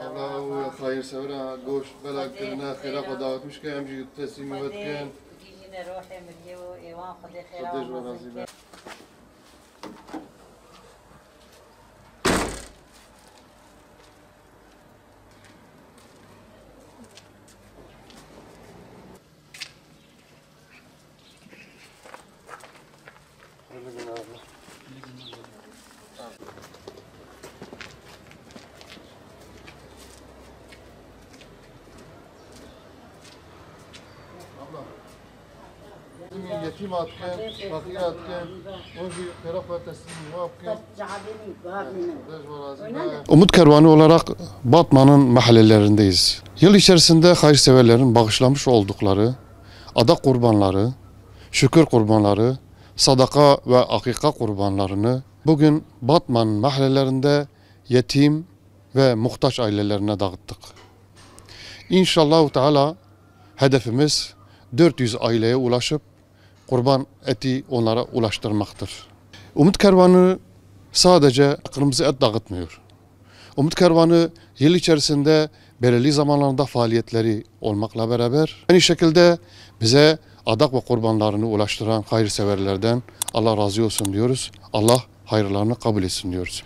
Allah hayır sever goş belakirine khira davetmiş ki amci teslim etken. Yetim atken, fakir atken, o khira teslim Umut Kervanı olarak Batman'ın mahallelerindeyiz. Yıl içerisinde hayırseverlerin bağışlamış oldukları adak kurbanları, şükür kurbanları, sadaka ve akika kurbanlarını bugün Batman mahallelerinde yetim ve muhtaç ailelerine dağıttık. İnşallah Teala hedefimiz 400 aileye ulaşıp kurban eti onlara ulaştırmaktır. Umut Kervanı sadece kırmızı et dağıtmıyor. Umut Kervanı yıl içerisinde belirli zamanlarda faaliyetleri olmakla beraber aynı şekilde bize adak ve kurbanlarını ulaştıran hayırseverlerden Allah razı olsun diyoruz. Allah hayırlarını kabul etsin diyoruz.